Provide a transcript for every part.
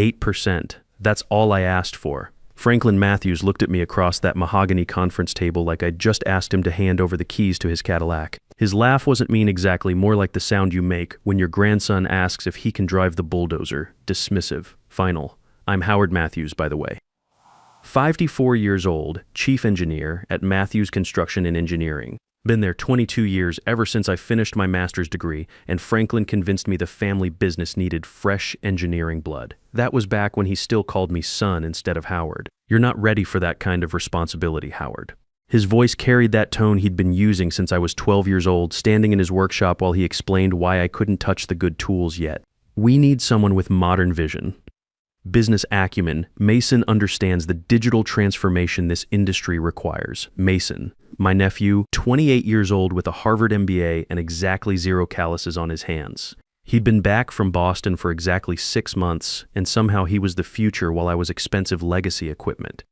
8%. That's all I asked for. Franklin Matthews looked at me across that mahogany conference table like I'd just asked him to hand over the keys to his Cadillac. His laugh wasn't mean exactly, more like the sound you make when your grandson asks if he can drive the bulldozer. Dismissive. Final. I'm Howard Matthews, by the way. 54 years old, chief engineer at Matthews Construction and Engineering. Been there 22 years, ever since I finished my master's degree, and Franklin convinced me the family business needed fresh engineering blood. That was back when he still called me son instead of Howard. You're not ready for that kind of responsibility, Howard. His voice carried that tone he'd been using since I was 12 years old, standing in his workshop while he explained why I couldn't touch the good tools yet. We need someone with modern vision. Business acumen. Mason understands the digital transformation this industry requires. Mason, my nephew, 28 years old with a Harvard MBA and exactly 0 calluses on his hands. He'd been back from Boston for exactly 6 months, and somehow he was the future while I was expensive legacy equipment.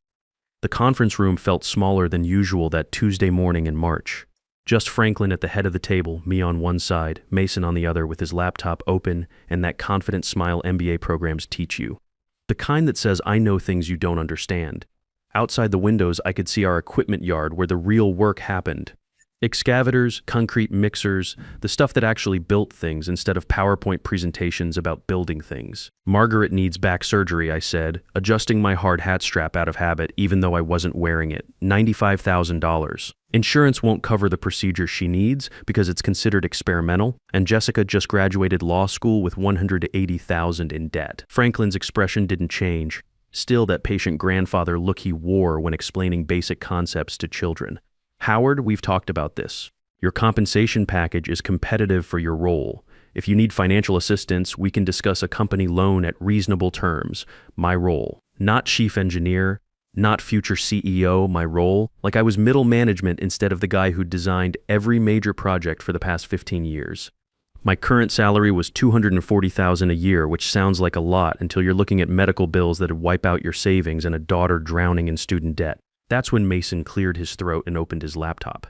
The conference room felt smaller than usual that Tuesday morning in March. Just Franklin at the head of the table, me on one side, Mason on the other with his laptop open and that confident smile MBA programs teach you. The kind that says, I know things you don't understand. Outside the windows, I could see our equipment yard where the real work happened. Excavators, concrete mixers, the stuff that actually built things instead of PowerPoint presentations about building things. Margaret needs back surgery, I said, adjusting my hard hat strap out of habit even though I wasn't wearing it. $95,000. Insurance won't cover the procedure she needs because it's considered experimental, and Jessica just graduated law school with $180,000 in debt. Franklin's expression didn't change. Still that patient grandfather look he wore when explaining basic concepts to children. Howard, we've talked about this. Your compensation package is competitive for your role. If you need financial assistance, we can discuss a company loan at reasonable terms. My role. Not chief engineer, not future CEO, my role. Like I was middle management instead of the guy who designed every major project for the past 15 years. My current salary was $240,000 a year, which sounds like a lot until you're looking at medical bills that'd wipe out your savings and a daughter drowning in student debt. That's when Mason cleared his throat and opened his laptop.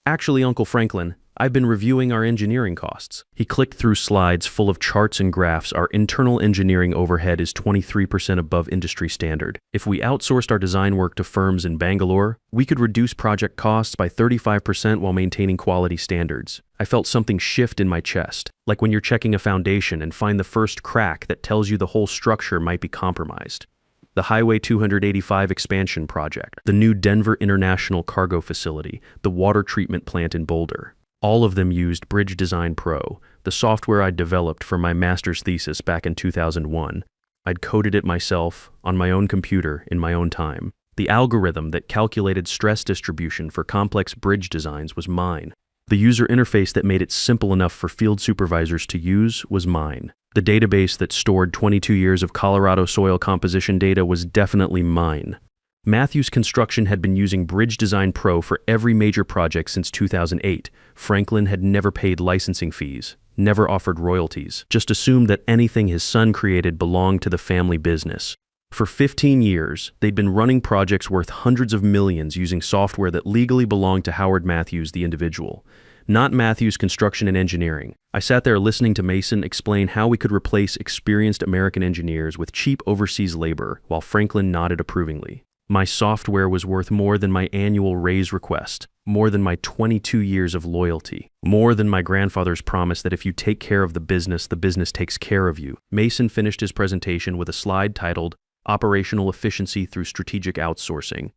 Actually, Uncle Franklin, I've been reviewing our engineering costs. He clicked through slides full of charts and graphs. Our internal engineering overhead is 23% above industry standard. If we outsourced our design work to firms in Bangalore, we could reduce project costs by 35% while maintaining quality standards. I felt something shift in my chest, like when you're checking a foundation and find the first crack that tells you the whole structure might be compromised. The Highway 285 expansion project, the new Denver International Cargo Facility, the water treatment plant in Boulder. All of them used Bridge Design Pro, the software I developed for my master's thesis back in 2001. I'd coded it myself, on my own computer, in my own time. The algorithm that calculated stress distribution for complex bridge designs was mine. The user interface that made it simple enough for field supervisors to use was mine. The database that stored 22 years of Colorado soil composition data was definitely mine. Matthews Construction had been using Bridge Design Pro for every major project since 2008. Franklin had never paid licensing fees, never offered royalties, just assumed that anything his son created belonged to the family business. For 15 years, they'd been running projects worth hundreds of millions using software that legally belonged to Howard Matthews, the individual. Not Matthews Construction and Engineering. I sat there listening to Mason explain how we could replace experienced American engineers with cheap overseas labor, while Franklin nodded approvingly. My software was worth more than my annual raise request, more than my 22 years of loyalty, more than my grandfather's promise that if you take care of the business takes care of you. Mason finished his presentation with a slide titled, Operational Efficiency Through Strategic Outsourcing.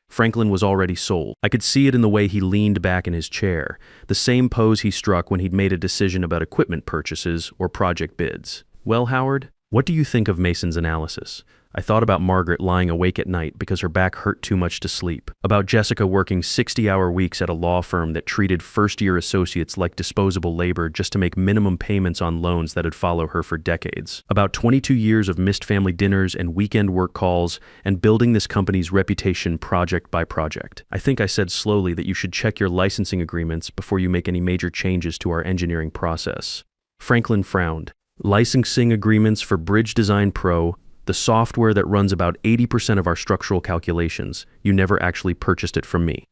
Franklin was already sold. I could see it in the way he leaned back in his chair, the same pose he struck when he'd made a decision about equipment purchases or project bids. Well, Howard, what do you think of Mason's analysis? I thought about Margaret lying awake at night because her back hurt too much to sleep, about Jessica working 60-hour weeks at a law firm that treated first-year associates like disposable labor just to make minimum payments on loans that'd follow her for decades, about 22 years of missed family dinners and weekend work calls, and building this company's reputation project by project. I think I said slowly that you should check your licensing agreements before you make any major changes to our engineering process. Franklin frowned. Licensing agreements for Bridge Design Pro, the software that runs about 80% of our structural calculations. You never actually purchased it from me.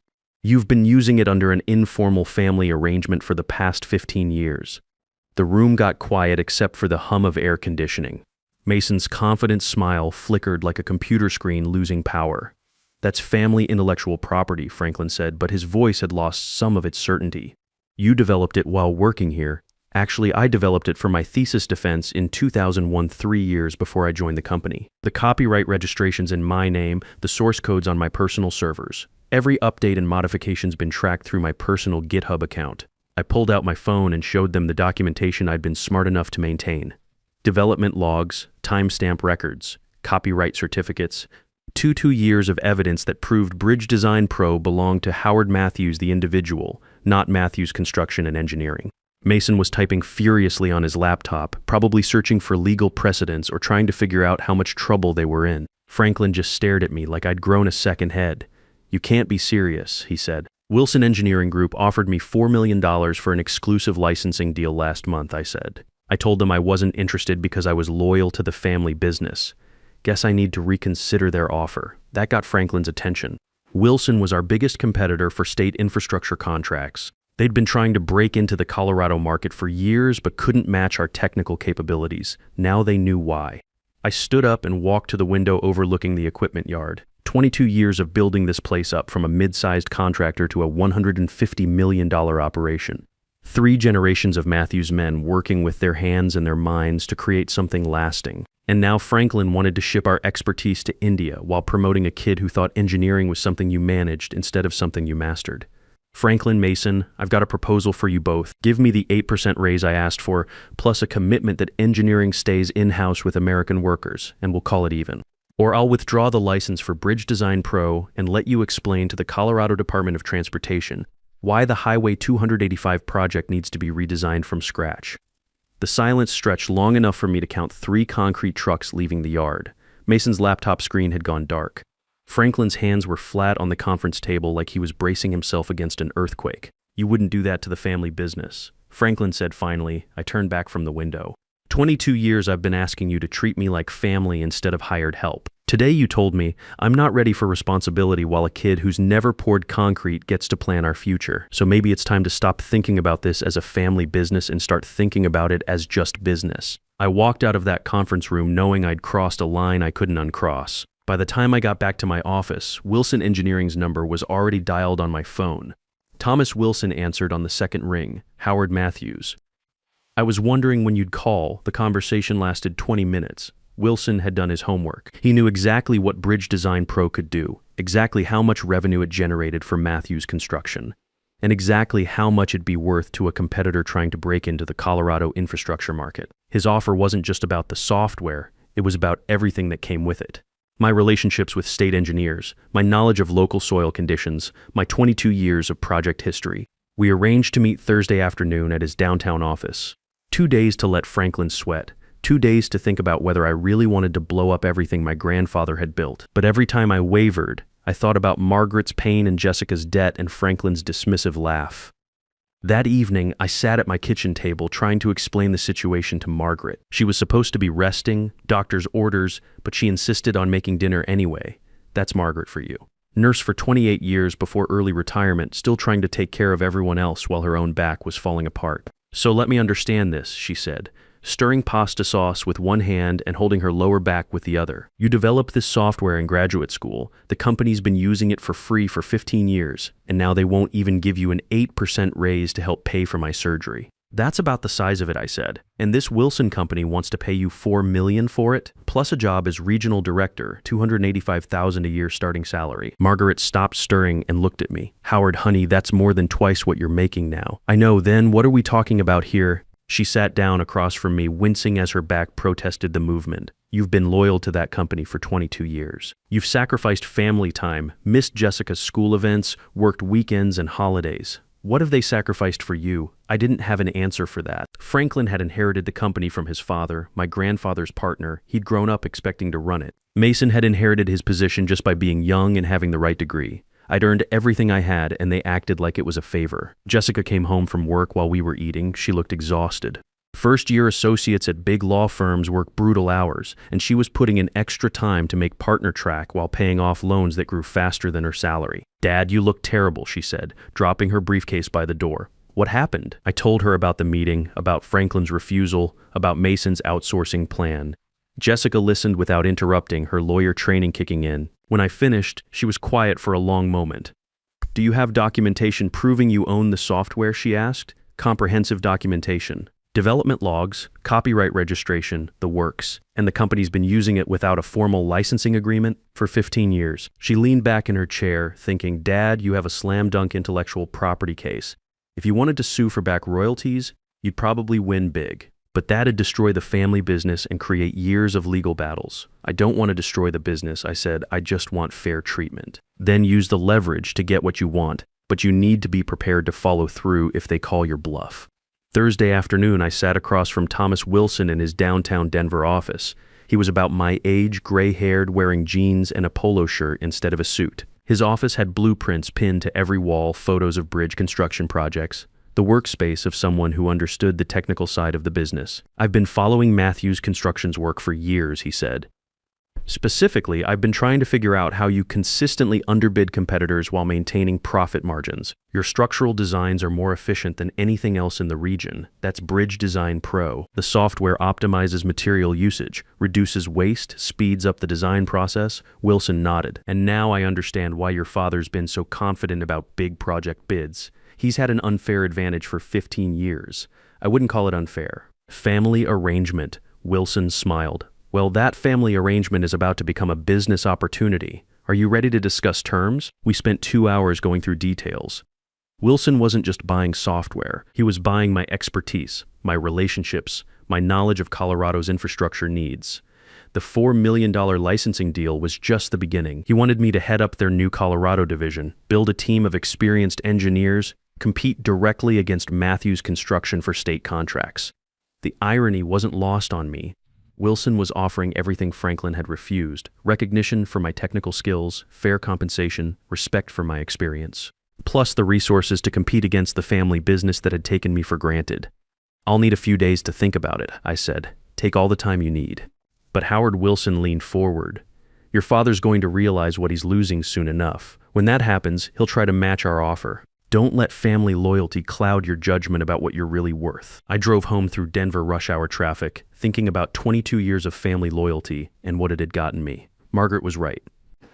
You've been using it under an informal family arrangement for the past 15 years. The room got quiet except for the hum of air conditioning. Mason's confident smile flickered like a computer screen losing power. That's family intellectual property, Franklin said, but his voice had lost some of its certainty. You developed it while working here. Actually, I developed it for my thesis defense in 2001, 3 years before I joined the company. The copyright registration's in my name, the source code's on my personal servers. Every update and modification's been tracked through my personal GitHub account. I pulled out my phone and showed them the documentation I'd been smart enough to maintain. Development logs, timestamp records, copyright certificates, 2 years of evidence that proved Bridge Design Pro belonged to Howard Matthews the individual, not Matthews Construction and Engineering. Mason was typing furiously on his laptop, probably searching for legal precedents or trying to figure out how much trouble they were in. Franklin just stared at me like I'd grown a second head. You can't be serious, he said. Wilson Engineering Group offered me $4 million for an exclusive licensing deal last month, I said. I told them I wasn't interested because I was loyal to the family business. Guess I need to reconsider their offer. That got Franklin's attention. Wilson was our biggest competitor for state infrastructure contracts. They'd been trying to break into the Colorado market for years but couldn't match our technical capabilities. Now they knew why. I stood up and walked to the window overlooking the equipment yard. 22 years of building this place up from a mid-sized contractor to a $150 million operation. 3 generations of Matthews men working with their hands and their minds to create something lasting. And now Franklin wanted to ship our expertise to India while promoting a kid who thought engineering was something you managed instead of something you mastered. Franklin, Mason, I've got a proposal for you both. Give me the 8% raise I asked for, plus a commitment that engineering stays in-house with American workers, and we'll call it even. Or I'll withdraw the license for Bridge Design Pro and let you explain to the Colorado Department of Transportation why the Highway 285 project needs to be redesigned from scratch. The silence stretched long enough for me to count 3 concrete trucks leaving the yard. Mason's laptop screen had gone dark. Franklin's hands were flat on the conference table like he was bracing himself against an earthquake. You wouldn't do that to the family business, Franklin said finally. I turned back from the window. 22 years I've been asking you to treat me like family instead of hired help. Today you told me I'm not ready for responsibility while a kid who's never poured concrete gets to plan our future. So maybe it's time to stop thinking about this as a family business and start thinking about it as just business. I walked out of that conference room knowing I'd crossed a line I couldn't uncross. By the time I got back to my office, Wilson Engineering's number was already dialed on my phone. Thomas Wilson answered on the second ring, Howard Matthews. I was wondering when you'd call. The conversation lasted 20 minutes. Wilson had done his homework. He knew exactly what Bridge Design Pro could do, exactly how much revenue it generated for Matthews Construction, and exactly how much it'd be worth to a competitor trying to break into the Colorado infrastructure market. His offer wasn't just about the software, it was about everything that came with it. My relationships with state engineers, my knowledge of local soil conditions, my 22 years of project history. We arranged to meet Thursday afternoon at his downtown office. 2 days to let Franklin sweat. 2 days to think about whether I really wanted to blow up everything my grandfather had built. But every time I wavered, I thought about Margaret's pain and Jessica's debt and Franklin's dismissive laugh. That evening, I sat at my kitchen table trying to explain the situation to Margaret. She was supposed to be resting, doctor's orders, but she insisted on making dinner anyway. That's Margaret for you. Nurse for 28 years before early retirement, still trying to take care of everyone else while her own back was falling apart. So let me understand this, she said, stirring pasta sauce with one hand and holding her lower back with the other. You developed this software in graduate school. The company's been using it for free for 15 years, and now they won't even give you an 8% raise to help pay for my surgery. That's about the size of it, I said. And this Wilson company wants to pay you $4 million for it, plus a job as regional director, $285,000 a year starting salary. Margaret stopped stirring and looked at me. Howard, honey, that's more than twice what you're making now. I know, then what are we talking about here? She sat down across from me, wincing as her back protested the movement. You've been loyal to that company for 22 years. You've sacrificed family time, missed Jessica's school events, worked weekends and holidays. What have they sacrificed for you? I didn't have an answer for that. Franklin had inherited the company from his father, my grandfather's partner. He'd grown up expecting to run it. Mason had inherited his position just by being young and having the right degree. I'd earned everything I had, and they acted like it was a favor. Jessica came home from work while we were eating. She looked exhausted. First-year associates at big law firms work brutal hours, and she was putting in extra time to make partner track while paying off loans that grew faster than her salary. Dad, you look terrible, she said, dropping her briefcase by the door. What happened? I told her about the meeting, about Franklin's refusal, about Mason's outsourcing plan. Jessica listened without interrupting, her lawyer training kicking in. When I finished, she was quiet for a long moment. Do you have documentation proving you own the software, she asked. Comprehensive documentation. Development logs, copyright registration, the works. And the company's been using it without a formal licensing agreement for 15 years. She leaned back in her chair, thinking, Dad, you have a slam-dunk intellectual property case. If you wanted to sue for back royalties, you'd probably win big. But that'd destroy the family business and create years of legal battles. I don't want to destroy the business, I said. I just want fair treatment. Then use the leverage to get what you want, but you need to be prepared to follow through if they call your bluff. Thursday afternoon, I sat across from Thomas Wilson in his downtown Denver office. He was about my age, gray-haired, wearing jeans and a polo shirt instead of a suit. His office had blueprints pinned to every wall, photos of bridge construction projects. The workspace of someone who understood the technical side of the business. I've been following Matthews Construction's work for years, he said. Specifically, I've been trying to figure out how you consistently underbid competitors while maintaining profit margins. Your structural designs are more efficient than anything else in the region. That's Bridge Design Pro. The software optimizes material usage, reduces waste, speeds up the design process. Wilson nodded. And now I understand why your father's been so confident about big project bids. He's had an unfair advantage for 15 years. I wouldn't call it unfair. Family arrangement. Wilson smiled. Well, that family arrangement is about to become a business opportunity. Are you ready to discuss terms? We spent 2 hours going through details. Wilson wasn't just buying software. He was buying my expertise, my relationships, my knowledge of Colorado's infrastructure needs. The $4 million licensing deal was just the beginning. He wanted me to head up their new Colorado division, build a team of experienced engineers, compete directly against Matthews Construction for state contracts. The irony wasn't lost on me. Wilson was offering everything Franklin had refused: recognition for my technical skills, fair compensation, respect for my experience, plus the resources to compete against the family business that had taken me for granted. I'll need a few days to think about it, I said. Take all the time you need. But Howard Wilson leaned forward. Your father's going to realize what he's losing soon enough. When that happens, he'll try to match our offer. Don't let family loyalty cloud your judgment about what you're really worth. I drove home through Denver rush hour traffic, thinking about 22 years of family loyalty and what it had gotten me. Margaret was right.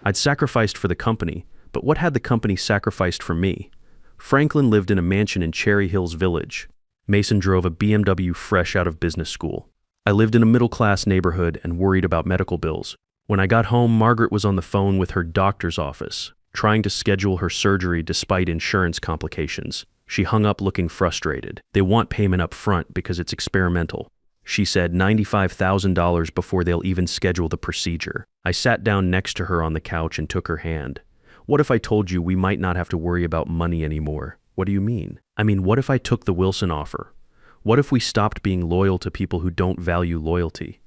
I'd sacrificed for the company, but what had the company sacrificed for me? Franklin lived in a mansion in Cherry Hills Village. Mason drove a BMW fresh out of business school. I lived in a middle-class neighborhood and worried about medical bills. When I got home, Margaret was on the phone with her doctor's office, trying to schedule her surgery despite insurance complications. She hung up looking frustrated. They want payment up front because it's experimental. She said $95,000 before they'll even schedule the procedure. I sat down next to her on the couch and took her hand. What if I told you we might not have to worry about money anymore? What do you mean? I mean, what if I took the Wilson offer? What if we stopped being loyal to people who don't value loyalty?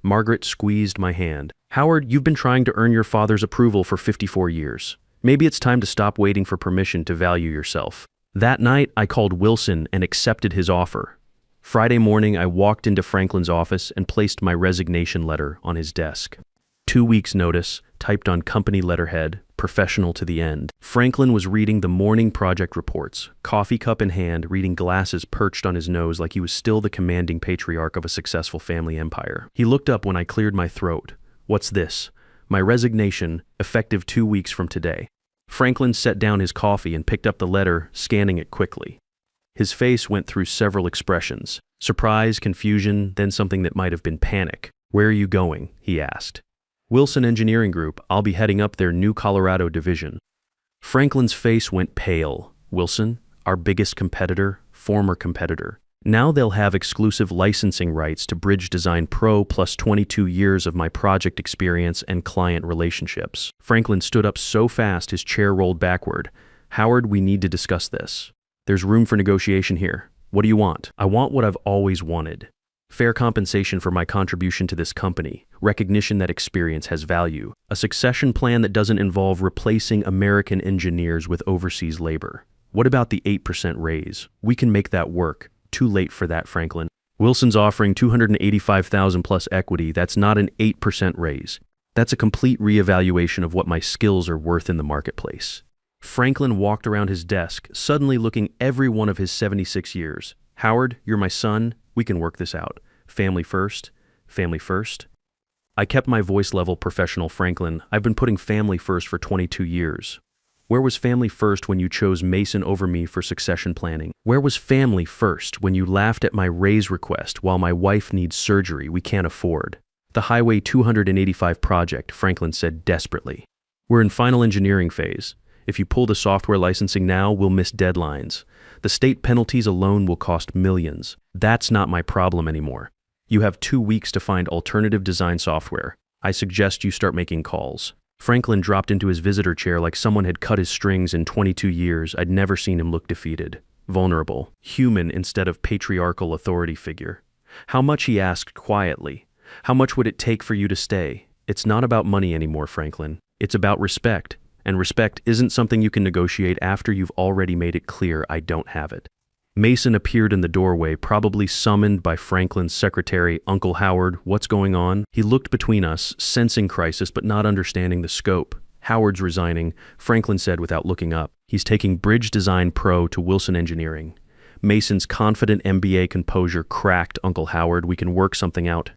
Margaret squeezed my hand. Howard, you've been trying to earn your father's approval for 54 years. Maybe it's time to stop waiting for permission to value yourself. That night, I called Wilson and accepted his offer. Friday morning, I walked into Franklin's office and placed my resignation letter on his desk. 2 weeks' notice, typed on company letterhead, professional to the end. Franklin was reading the morning project reports, coffee cup in hand, reading glasses perched on his nose like he was still the commanding patriarch of a successful family empire. He looked up when I cleared my throat. What's this? My resignation, effective 2 weeks from today. Franklin set down his coffee and picked up the letter, scanning it quickly. His face went through several expressions: surprise, confusion, then something that might have been panic. Where are you going? He asked. Wilson Engineering Group. I'll be heading up their new Colorado division. Franklin's face went pale. Wilson, our biggest competitor, former competitor. Now they'll have exclusive licensing rights to Bridge Design Pro plus 22 years of my project experience and client relationships. Franklin stood up so fast his chair rolled backward. Howard, we need to discuss this. There's room for negotiation here. What do you want? I want what I've always wanted. Fair compensation for my contribution to this company, recognition that experience has value, a succession plan that doesn't involve replacing American engineers with overseas labor. What about the 8% raise? We can make that work. Too late for that, Franklin. Wilson's offering $285,000 plus equity. That's not an 8% raise. That's a complete reevaluation of what my skills are worth in the marketplace. Franklin walked around his desk, suddenly looking every one of his 76 years. Howard, you're my son. We can work this out. Family first. Family first. I kept my voice level professional. Franklin, I've been putting family first for 22 years. Where was family first when you chose Mason over me for succession planning? Where was family first when you laughed at my raise request while my wife needs surgery we can't afford? The Highway 285 project, Franklin said desperately. We're in final engineering phase. If you pull the software licensing now, we'll miss deadlines. The state penalties alone will cost millions. That's not my problem anymore. You have 2 weeks to find alternative design software. I suggest you start making calls. Franklin dropped into his visitor chair like someone had cut his strings. In 22 years. I'd never seen him look defeated, vulnerable, human instead of patriarchal authority figure. How much, he asked quietly. How much would it take for you to stay? It's not about money anymore, Franklin. It's about respect. And respect isn't something you can negotiate after you've already made it clear I don't have it. Mason appeared in the doorway, probably summoned by Franklin's secretary, Uncle Howard. What's going on? He looked between us, sensing crisis but not understanding the scope. Howard's resigning, Franklin said without looking up. He's taking Bridge Design Pro to Wilson Engineering. Mason's confident MBA composure cracked. Uncle Howard, we can work something out.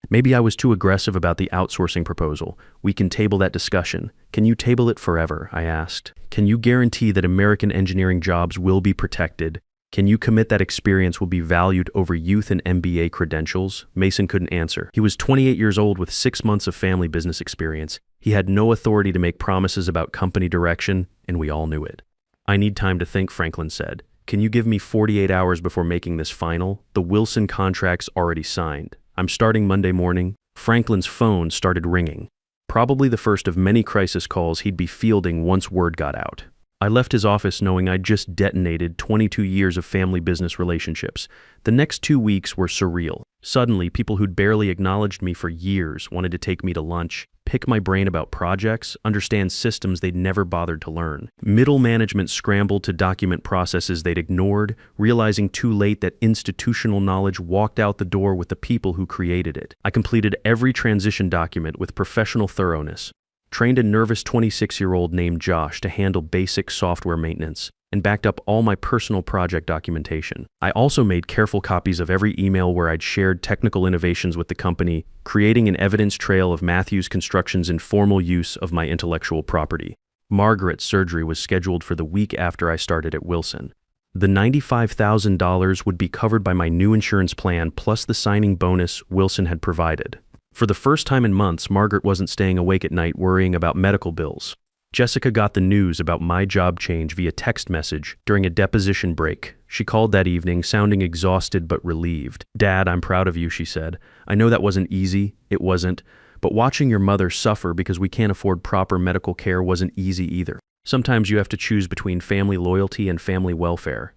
Maybe I was too aggressive about the outsourcing proposal. We can table that discussion. Can you table it forever? I asked. Can you guarantee that American engineering jobs will be protected? Can you commit that experience will be valued over youth and MBA credentials? Mason couldn't answer. He was 28 years old with 6 months of family business experience. He had no authority to make promises about company direction, and we all knew it. I need time to think, Franklin said. Can you give me 48 hours before making this final? The Wilson contract's already signed. I'm starting Monday morning. Franklin's phone started ringing. Probably the first of many crisis calls he'd be fielding once word got out. I left his office knowing I'd just detonated 22 years of family business relationships. The next 2 weeks were surreal. Suddenly, people who'd barely acknowledged me for years wanted to take me to lunch, pick my brain about projects, understand systems they'd never bothered to learn. Middle management scrambled to document processes they'd ignored, realizing too late that institutional knowledge walked out the door with the people who created it. I completed every transition document with professional thoroughness, trained a nervous 26-year-old named Josh to handle basic software maintenance, and backed up all my personal project documentation. I also made careful copies of every email where I'd shared technical innovations with the company, creating an evidence trail of Matthews Construction's informal use of my intellectual property. Margaret's surgery was scheduled for the week after I started at Wilson. The $95,000 would be covered by my new insurance plan plus the signing bonus Wilson had provided. For the first time in months, Margaret wasn't staying awake at night worrying about medical bills. Jessica got the news about my job change via text message during a deposition break. She called that evening, sounding exhausted but relieved. Dad, I'm proud of you, she said. I know that wasn't easy. It wasn't. But watching your mother suffer because we can't afford proper medical care wasn't easy either. Sometimes you have to choose between family loyalty and family welfare.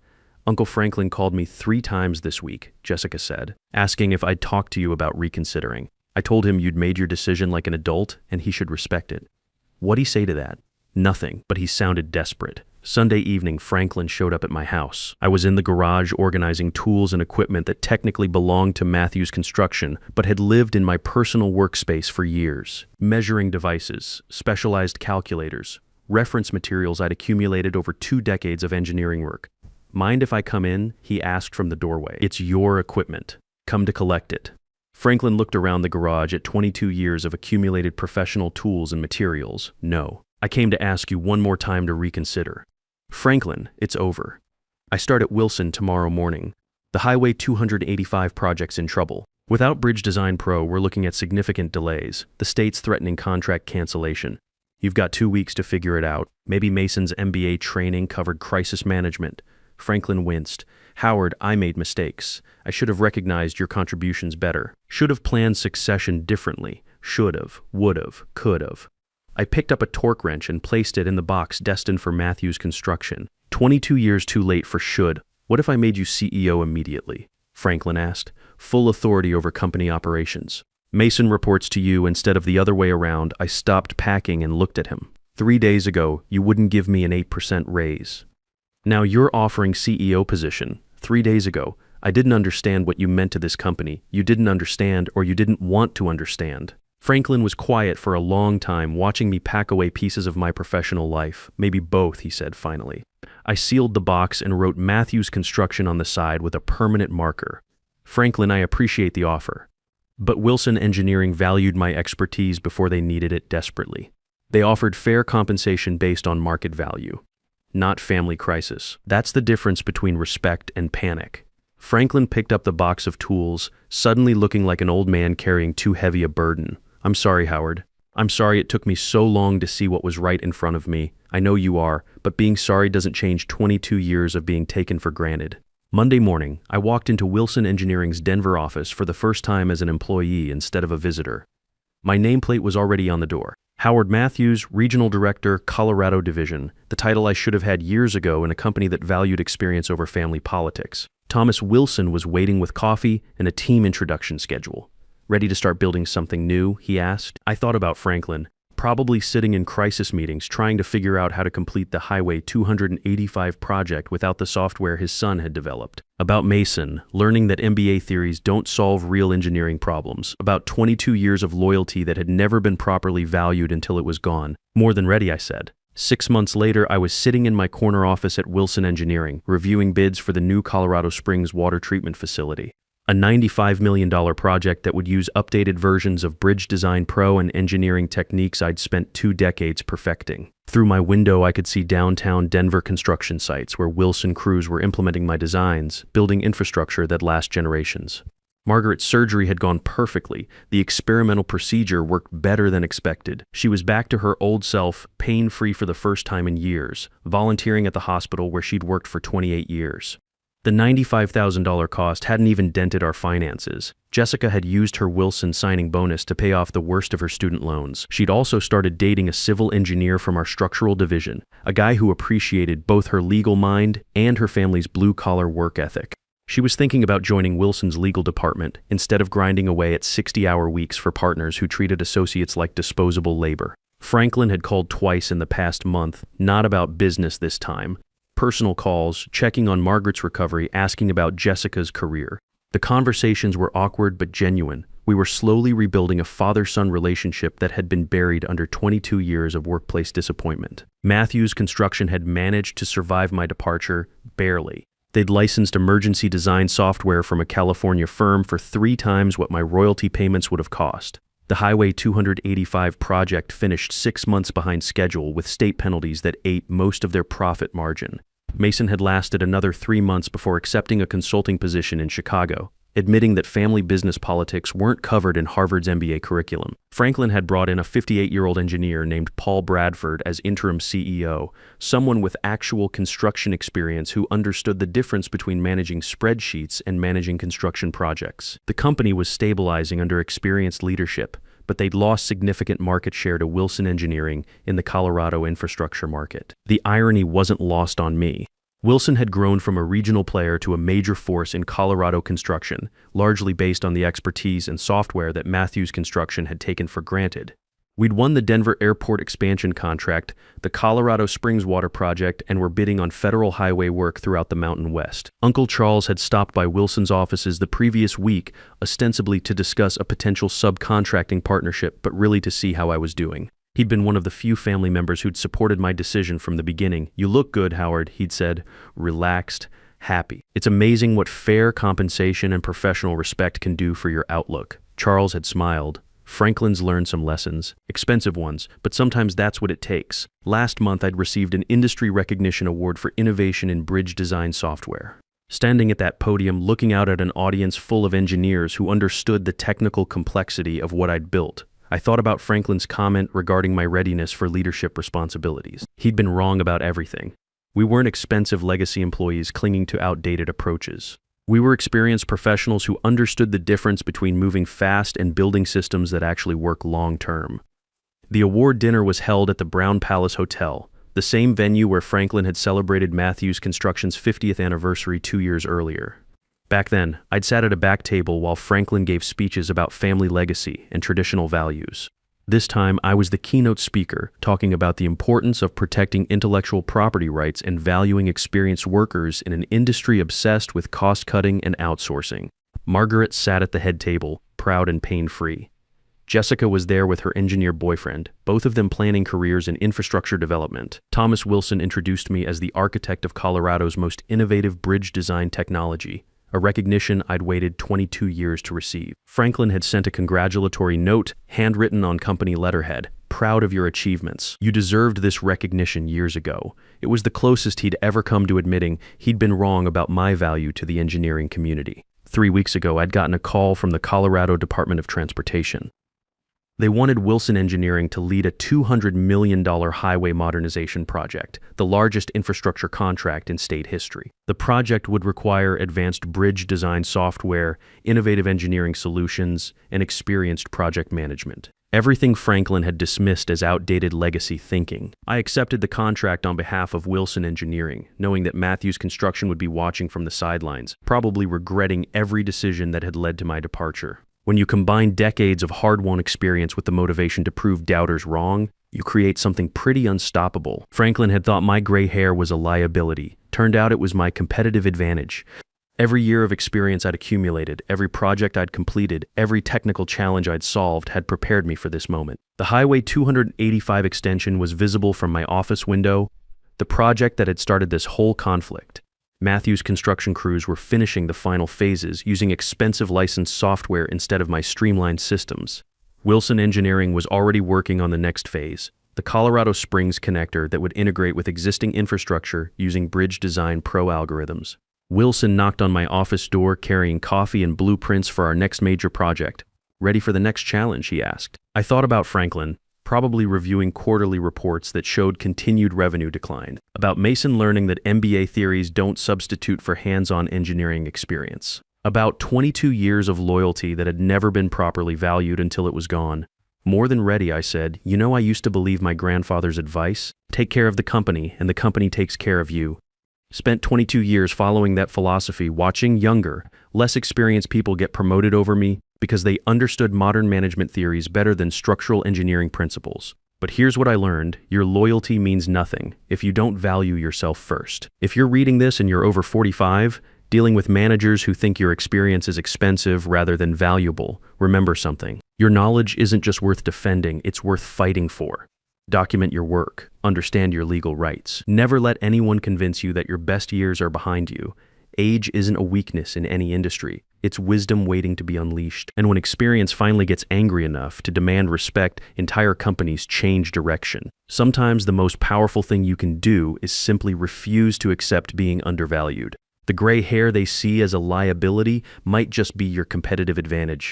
Uncle Franklin called me 3 times this week, Jessica said, asking if I'd talk to you about reconsidering. I told him you'd made your decision like an adult and he should respect it. What'd he say to that? Nothing, but he sounded desperate. Sunday evening, Franklin showed up at my house. I was in the garage organizing tools and equipment that technically belonged to Matthews Construction, but had lived in my personal workspace for years. Measuring devices, specialized calculators, reference materials I'd accumulated over 2 decades of engineering work. Mind if I come in? He asked from the doorway. It's your equipment. Come to collect it. Franklin looked around the garage at 22 years of accumulated professional tools and materials. No. I came to ask you one more time to reconsider. Franklin, it's over. I start at Wilson tomorrow morning. The Highway 285 project's in trouble. Without Bridge Design Pro, we're looking at significant delays. The state's threatening contract cancellation. You've got 2 weeks to figure it out. Maybe Mason's MBA training covered crisis management. Franklin winced. Howard, I made mistakes. I should have recognized your contributions better. Should have planned succession differently. Should have, would have, could have. I picked up a torque wrench and placed it in the box destined for Matthews Construction. 22 years too late for should. What if I made you CEO immediately? Franklin asked, full authority over company operations. Mason reports to you instead of the other way around. I stopped packing and looked at him. 3 days ago, you wouldn't give me an 8% raise. Now you're offering CEO position. 3 days ago, I didn't understand what you meant to this company. You didn't understand or you didn't want to understand. Franklin was quiet for a long time, watching me pack away pieces of my professional life. Maybe both, he said finally. I sealed the box and wrote Matthews Construction on the side with a permanent marker. Franklin, I appreciate the offer. But Wilson Engineering valued my expertise before they needed it desperately. They offered fair compensation based on market value, not family crisis. That's the difference between respect and panic. Franklin picked up the box of tools, suddenly looking like an old man carrying too heavy a burden. "I'm sorry, Howard. I'm sorry it took me so long to see what was right in front of me. I know you are, but being sorry doesn't change 22 years of being taken for granted." Monday morning, I walked into Wilson Engineering's Denver office for the first time as an employee instead of a visitor. My nameplate was already on the door. Howard Matthews, Regional Director, Colorado Division, the title I should have had years ago in a company that valued experience over family politics. Thomas Wilson was waiting with coffee and a team introduction schedule. "Ready to start building something new?" he asked. I thought about Franklin, probably sitting in crisis meetings trying to figure out how to complete the Highway 285 project without the software his son had developed. About Mason, learning that MBA theories don't solve real engineering problems. About 22 years of loyalty that had never been properly valued until it was gone. "More than ready," I said. 6 months later, I was sitting in my corner office at Wilson Engineering, reviewing bids for the new Colorado Springs water treatment facility. A $95 million project that would use updated versions of Bridge Design Pro and engineering techniques I'd spent 2 decades perfecting. Through my window, I could see downtown Denver construction sites where Wilson crews were implementing my designs, building infrastructure that lasts generations. Margaret's surgery had gone perfectly. The experimental procedure worked better than expected. She was back to her old self, pain-free for the first time in years, volunteering at the hospital where she'd worked for 28 years. The $95,000 cost hadn't even dented our finances. Jessica had used her Wilson signing bonus to pay off the worst of her student loans. She'd also started dating a civil engineer from our structural division, a guy who appreciated both her legal mind and her family's blue-collar work ethic. She was thinking about joining Wilson's legal department instead of grinding away at 60-hour weeks for partners who treated associates like disposable labor. Franklin had called twice in the past month, not about business this time. Personal calls, checking on Margaret's recovery, asking about Jessica's career. The conversations were awkward but genuine. We were slowly rebuilding a father-son relationship that had been buried under 22 years of workplace disappointment. Matthews Construction had managed to survive my departure, barely. They'd licensed emergency design software from a California firm for 3 times what my royalty payments would have cost. The Highway 285 project finished 6 months behind schedule with state penalties that ate most of their profit margin. Mason had lasted another 3 months before accepting a consulting position in Chicago, admitting that family business politics weren't covered in Harvard's MBA curriculum. Franklin had brought in a 58-year-old engineer named Paul Bradford as interim CEO, someone with actual construction experience who understood the difference between managing spreadsheets and managing construction projects. The company was stabilizing under experienced leadership, but they'd lost significant market share to Wilson Engineering in the Colorado infrastructure market. The irony wasn't lost on me. Wilson had grown from a regional player to a major force in Colorado construction, largely based on the expertise and software that Matthews Construction had taken for granted. We'd won the Denver Airport expansion contract, the Colorado Springs water project, and were bidding on federal highway work throughout the Mountain West. Uncle Charles had stopped by Wilson's offices the previous week, ostensibly to discuss a potential subcontracting partnership, but really to see how I was doing. He'd been one of the few family members who'd supported my decision from the beginning. "You look good, Howard," he'd said, relaxed, happy. "It's amazing what fair compensation and professional respect can do for your outlook." Charles had smiled. Franklin's learned some lessons, expensive ones, but sometimes that's what it takes. Last month, I'd received an industry recognition award for innovation in bridge design software. Standing at that podium, looking out at an audience full of engineers who understood the technical complexity of what I'd built, I thought about Franklin's comment regarding my readiness for leadership responsibilities. He'd been wrong about everything. We weren't expensive legacy employees clinging to outdated approaches. We were experienced professionals who understood the difference between moving fast and building systems that actually work long-term. The award dinner was held at the Brown Palace Hotel, the same venue where Franklin had celebrated Matthews Construction's 50th anniversary 2 years earlier. Back then, I'd sat at a back table while Franklin gave speeches about family legacy and traditional values. This time, I was the keynote speaker, talking about the importance of protecting intellectual property rights and valuing experienced workers in an industry obsessed with cost-cutting and outsourcing. Margaret sat at the head table, proud and pain-free. Jessica was there with her engineer boyfriend, both of them planning careers in infrastructure development. Thomas Wilson introduced me as the architect of Colorado's most innovative bridge design technology, a recognition I'd waited 22 years to receive. Franklin had sent a congratulatory note, handwritten on company letterhead. Proud of your achievements. You deserved this recognition years ago. It was the closest he'd ever come to admitting he'd been wrong about my value to the engineering community. 3 weeks ago, I'd gotten a call from the Colorado Department of Transportation. They wanted Wilson Engineering to lead a $200 million highway modernization project, the largest infrastructure contract in state history. The project would require advanced bridge design software, innovative engineering solutions, and experienced project management. Everything Franklin had dismissed as outdated legacy thinking. I accepted the contract on behalf of Wilson Engineering, knowing that Matthews Construction would be watching from the sidelines, probably regretting every decision that had led to my departure. When you combine decades of hard-won experience with the motivation to prove doubters wrong, you create something pretty unstoppable. Franklin had thought my gray hair was a liability. Turned out it was my competitive advantage. Every year of experience I'd accumulated, every project I'd completed, every technical challenge I'd solved had prepared me for this moment. The Highway 285 extension was visible from my office window, the project that had started this whole conflict. Matthews construction crews were finishing the final phases using expensive licensed software instead of my streamlined systems. Wilson Engineering was already working on the next phase, the Colorado Springs connector that would integrate with existing infrastructure using Bridge Design Pro algorithms. Wilson knocked on my office door carrying coffee and blueprints for our next major project. Ready for the next challenge, he asked. I thought about Franklin, probably reviewing quarterly reports that showed continued revenue decline, about Mason learning that MBA theories don't substitute for hands-on engineering experience, about 22 years of loyalty that had never been properly valued until it was gone. More than ready, I said. You know, I used to believe my grandfather's advice. Take care of the company, and the company takes care of you. Spent 22 years following that philosophy, watching younger, less experienced people get promoted over me because they understood modern management theories better than structural engineering principles. But here's what I learned. Your loyalty means nothing if you don't value yourself first. If you're reading this and you're over 45, dealing with managers who think your experience is expensive rather than valuable, remember something. Your knowledge isn't just worth defending, it's worth fighting for. Document your work. Understand your legal rights. Never let anyone convince you that your best years are behind you. Age isn't a weakness in any industry. It's wisdom waiting to be unleashed. And when experience finally gets angry enough to demand respect, entire companies change direction. Sometimes the most powerful thing you can do is simply refuse to accept being undervalued. The gray hair they see as a liability might just be your competitive advantage.